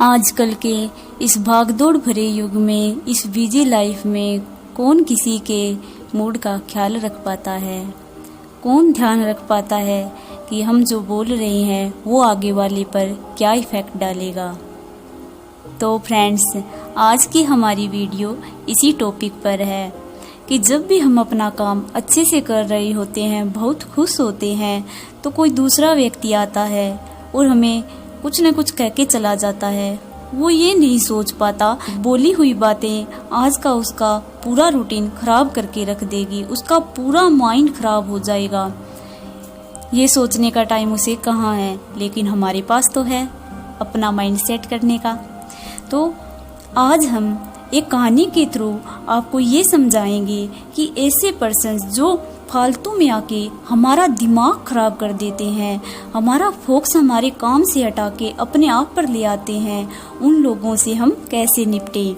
आजकल के इस भागदौड़ भरे युग में, इस बिजी लाइफ में कौन किसी के मूड का ख्याल रख पाता है? कौन ध्यान रख पाता है कि हम जो बोल रहे हैं वो आगे वाले पर क्या इफ़ेक्ट डालेगा? तो फ्रेंड्स, आज की हमारी वीडियो इसी टॉपिक पर है कि जब भी हम अपना काम अच्छे से कर रहे होते हैं, बहुत खुश होते हैं, तो कोई दूसरा व्यक्ति आता है और हमें कुछ न कुछ कह के चला जाता है। वो ये नहीं सोच पाता बोली हुई बातें आज का उसका पूरा रूटीन खराब करके रख देगी, उसका पूरा माइंड खराब हो जाएगा। ये सोचने का टाइम उसे कहाँ है, लेकिन हमारे पास तो है अपना माइंड सेट करने का। तो आज हम एक कहानी के थ्रू आपको ये समझाएंगे कि ऐसे पर्सन्स जो फालतू में आके हमारा दिमाग खराब कर देते हैं, हमारा फोकस हमारे काम से हटा के अपने आप पर ले आते हैं, उन लोगों से हम कैसे निपटें।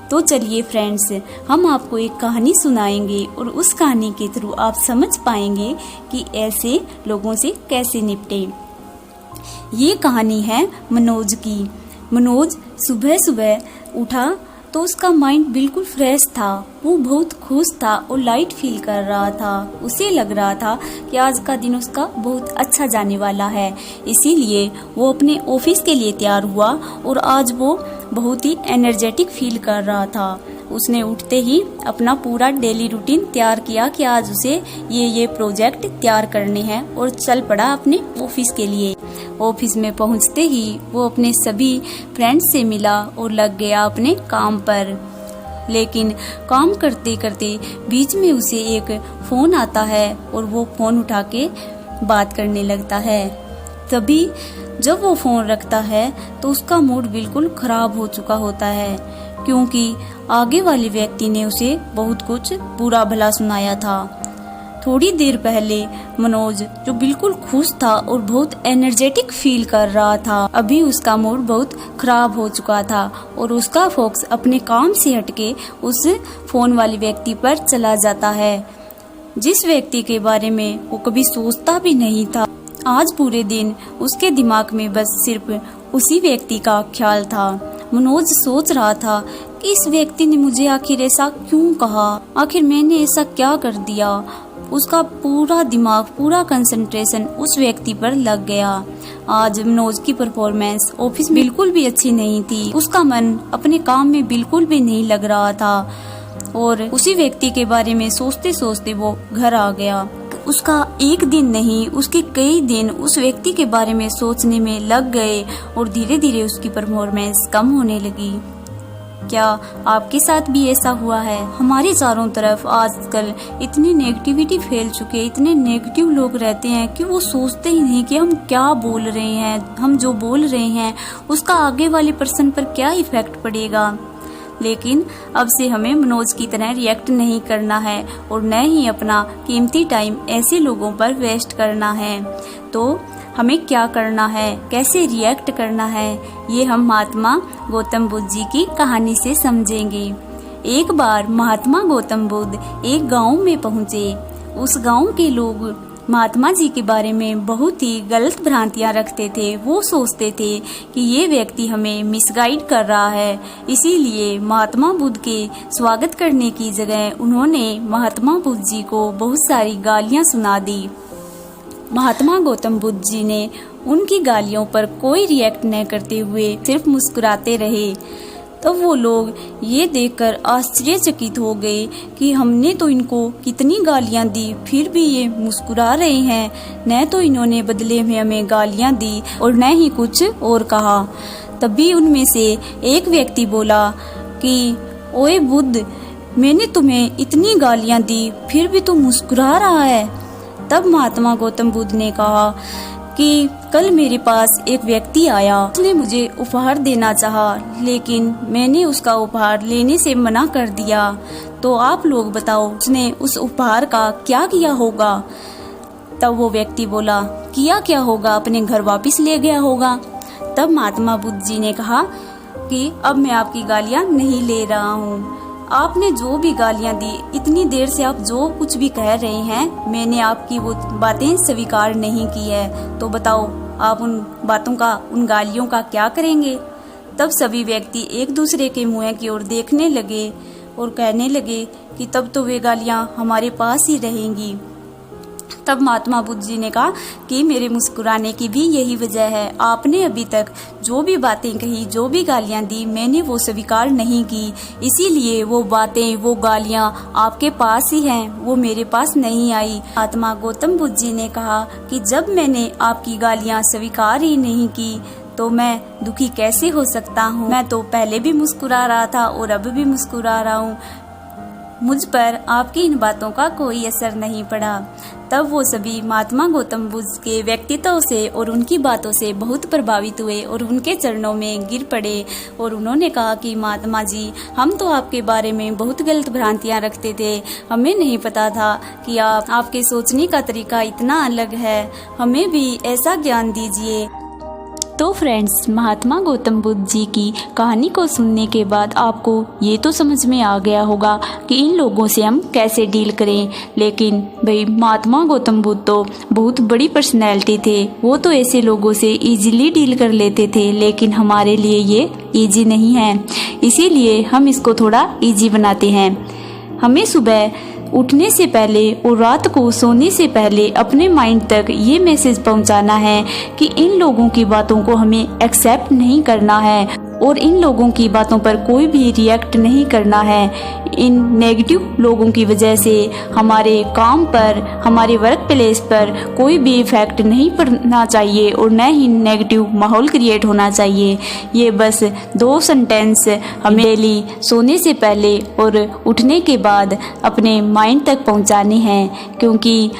तो चलिए फ्रेंड्स, हम आपको एक कहानी सुनाएंगे और उस कहानी के थ्रू आप समझ पाएंगे कि ऐसे लोगों से कैसे निपटें। ये कहानी है मनोज की। मनोज सुबह सुबह उठा तो उसका माइंड बिल्कुल फ्रेश था, वो बहुत खुश था और लाइट फील कर रहा था। उसे लग रहा था कि आज का दिन उसका बहुत अच्छा जाने वाला है, इसीलिए वो अपने ऑफिस के लिए तैयार हुआ और आज वो बहुत ही एनर्जेटिक फील कर रहा था। उसने उठते ही अपना पूरा डेली रूटीन तैयार किया कि आज उसे ये प्रोजेक्ट तैयार करने हैं और चल पड़ा अपने ऑफिस के लिए। ऑफिस में पहुंचते ही वो अपने सभी फ्रेंड्स से मिला और लग गया अपने काम पर। लेकिन काम करते करते बीच में उसे एक फोन आता है और वो फोन उठा के बात करने लगता है। तभी जब वो फोन रखता है तो उसका मूड बिल्कुल खराब हो चुका होता है, क्योंकि आगे वाले व्यक्ति ने उसे बहुत कुछ बुरा भला सुनाया था। थोड़ी देर पहले मनोज जो बिल्कुल खुश था और बहुत एनर्जेटिक फील कर रहा था, अभी उसका मूड बहुत खराब हो चुका था और उसका फोकस अपने काम से हटके उस फोन वाले व्यक्ति पर चला जाता है, जिस व्यक्ति के बारे में वो कभी सोचता भी नहीं था। आज पूरे दिन उसके दिमाग में बस सिर्फ उसी व्यक्ति का ख्याल था। मनोज सोच रहा था कि इस व्यक्ति ने मुझे आखिर ऐसा क्यों कहा, आखिर मैंने ऐसा क्या कर दिया। उसका पूरा दिमाग, पूरा कंसंट्रेशन उस व्यक्ति पर लग गया। आज मनोज की परफॉर्मेंस ऑफिस में बिल्कुल भी अच्छी नहीं थी, उसका मन अपने काम में बिल्कुल भी नहीं लग रहा था और उसी व्यक्ति के बारे में सोचते सोचते वो घर आ गया। उसका एक दिन नहीं, उसके कई दिन उस व्यक्ति के बारे में सोचने में लग गए और धीरे धीरे उसकी परफॉर्मेंस कम होने लगी। क्या आपके साथ भी ऐसा हुआ है? हमारे चारों तरफ आजकल इतनी नेगेटिविटी फैल चुकी है, इतने नेगेटिव लोग रहते हैं कि वो सोचते ही नहीं कि हम क्या बोल रहे हैं, हम जो बोल रहे हैं उसका आगे वाले पर्सन पर क्या इफेक्ट पड़ेगा। लेकिन अब से हमें मनोज की तरह रिएक्ट नहीं करना है और न ही अपना कीमती टाइम ऐसे लोगों पर वेस्ट करना है। तो हमें क्या करना है, कैसे रिएक्ट करना है, ये हम महात्मा गौतम बुद्ध जी की कहानी से समझेंगे। एक बार महात्मा गौतम बुद्ध एक गांव में पहुंचे। उस गांव के लोग महात्मा जी के बारे में बहुत ही गलत भ्रांतियां रखते थे। वो सोचते थे कि ये व्यक्ति हमें मिसगाइड कर रहा है, इसीलिए महात्मा बुद्ध के स्वागत करने की जगह उन्होंने महात्मा बुद्ध जी को बहुत सारी गालियां सुना दी। महात्मा गौतम बुद्ध जी ने उनकी गालियों पर कोई रिएक्ट न करते हुए सिर्फ मुस्कुराते रहे। तब वो लोग ये देखकर आश्चर्यचकित हो गए कि हमने तो इनको कितनी गालियां दी, फिर भी ये मुस्कुरा रहे हैं। न तो इन्होंने बदले में हमें गालियां दी और न ही कुछ और कहा। तभी उनमें से एक व्यक्ति बोला कि ओए बुद्ध, मैंने तुम्हें इतनी गालियां दी, फिर भी तू मुस्कुरा रहा है। तब महात्मा गौतम बुद्ध ने कहा कि कल मेरे पास एक व्यक्ति आया, उसने मुझे उपहार देना चाहा, लेकिन मैंने उसका उपहार लेने से मना कर दिया। तो आप लोग बताओ उसने उस उपहार का क्या किया होगा? तब वो व्यक्ति बोला, किया क्या होगा, अपने घर वापस ले गया होगा। तब महात्मा बुद्ध जी ने कहा कि अब मैं आपकी गालियां नहीं ले रहा हूँ, आपने जो भी गालियां दी, इतनी देर से आप जो कुछ भी कह रहे हैं, मैंने आपकी वो बातें स्वीकार नहीं की है। तो बताओ आप उन बातों का, उन गालियों का क्या करेंगे? तब सभी व्यक्ति एक दूसरे के मुंह की ओर देखने लगे और कहने लगे कि तब तो वे गालियां हमारे पास ही रहेंगी। तब महात्मा बुद्ध जी ने कहा कि मेरे मुस्कुराने की भी यही वजह है। आपने अभी तक जो भी बातें कही, जो भी गालियां दी, मैंने वो स्वीकार नहीं की, इसीलिए वो बातें, वो गालियां आपके पास ही हैं, वो मेरे पास नहीं आई। महात्मा गौतम बुद्ध जी ने कहा कि जब मैंने आपकी गालियां स्वीकार ही नहीं की तो मैं दुखी कैसे हो सकता हूँ। मैं तो पहले भी मुस्कुरा रहा था और अब भी मुस्कुरा रहा हूँ। मुझ पर आपकी इन बातों का कोई असर नहीं पड़ा। तब वो सभी महात्मा गौतम बुद्ध के व्यक्तित्व से और उनकी बातों से बहुत प्रभावित हुए और उनके चरणों में गिर पड़े और उन्होंने कहा कि महात्मा जी, हम तो आपके बारे में बहुत गलत भ्रांतियां रखते थे, हमें नहीं पता था कि आपके सोचने का तरीका इतना अलग है, हमें भी ऐसा ज्ञान दीजिए। तो फ्रेंड्स, महात्मा गौतम बुद्ध जी की कहानी को सुनने के बाद आपको ये तो समझ में आ गया होगा कि इन लोगों से हम कैसे डील करें। लेकिन भाई, महात्मा गौतम बुद्ध तो बहुत बड़ी पर्सनैलिटी थे, वो तो ऐसे लोगों से इजीली डील कर लेते थे, लेकिन हमारे लिए ये इजी नहीं है। इसीलिए हम इसको थोड़ा इजी बनाते हैं। हमें सुबह उठने से पहले और रात को सोने से पहले अपने माइंड तक ये मैसेज पहुंचाना है कि इन लोगों की बातों को हमें एक्सेप्ट नहीं करना है और इन लोगों की बातों पर कोई भी रिएक्ट नहीं करना है। इन नेगेटिव लोगों की वजह से हमारे काम पर, हमारे वर्क प्लेस पर कोई भी इफेक्ट नहीं पड़ना चाहिए और न ही नेगेटिव माहौल क्रिएट होना चाहिए। ये बस 2 सेंटेंस हमें डेली सोने से पहले और उठने के बाद अपने माइंड तक पहुंचाने हैं, क्योंकि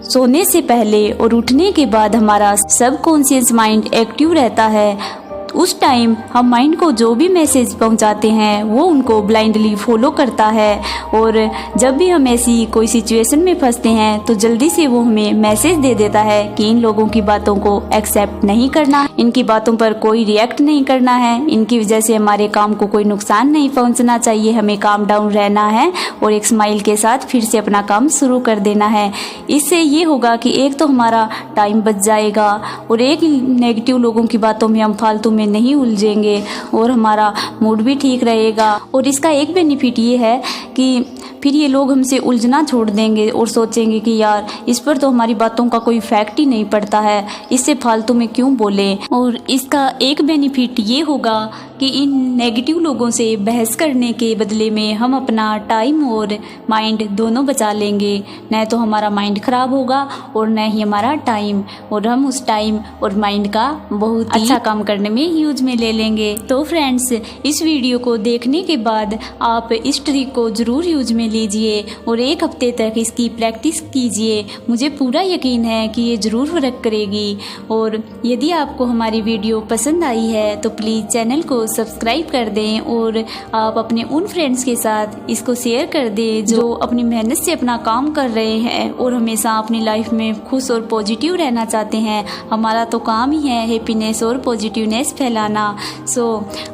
सोने से पहले और उठने के बाद हमारा सबकॉन्शियस माइंड एक्टिव रहता है। उस टाइम हम माइंड को जो भी मैसेज पहुंचाते हैं वो उनको ब्लाइंडली फॉलो करता है और जब भी हम ऐसी कोई सिचुएशन में फंसते हैं तो जल्दी से वो हमें मैसेज दे देता है कि इन लोगों की बातों को एक्सेप्ट नहीं करना, इनकी बातों पर कोई रिएक्ट नहीं करना है, इनकी वजह से हमारे काम को कोई नुकसान नहीं पहुंचना चाहिए, हमें काम डाउन रहना है और एक स्माइल के साथ फिर से अपना काम शुरू कर देना है। इससे ये होगा कि एक तो हमारा टाइम बच जाएगा और एक नेगेटिव लोगों की बातों में हम फालतू में नहीं उलझेंगे और हमारा मूड भी ठीक रहेगा। और इसका एक बेनिफिट ये है कि फिर ये लोग हमसे उलझना छोड़ देंगे और सोचेंगे कि यार, इस पर तो हमारी बातों का कोई इफेक्ट ही नहीं पड़ता है, इससे फालतू में क्यों बोले। और इसका एक बेनिफिट ये होगा कि इन नेगेटिव लोगों से बहस करने के बदले में हम अपना टाइम और माइंड दोनों बचा लेंगे। न तो हमारा माइंड खराब होगा और न ही हमारा टाइम, और हम उस टाइम और माइंड का बहुत अच्छा काम करने में यूज में ले लेंगे। तो फ्रेंड्स, इस वीडियो को देखने के बाद आप इस ट्रिक को जरूर यूज में लीजिए और 1 हफ्ते तक इसकी प्रैक्टिस कीजिए। मुझे पूरा यकीन है कि ये जरूर वर्क करेगी। और यदि आपको हमारी वीडियो पसंद आई है तो प्लीज़ चैनल को सब्सक्राइब कर दें और आप अपने उन फ्रेंड्स के साथ इसको शेयर कर दें जो अपनी मेहनत से अपना काम कर रहे हैं और हमेशा अपनी लाइफ में खुश और पॉजिटिव रहना चाहते हैं। हमारा तो काम ही है हैप्पीनेस और पॉजिटिवनेस फैलाना। सो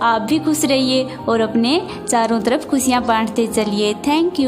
आप भी खुश रहिए और अपने चारों तरफ खुशियाँ बांटते चलिए। Thank you.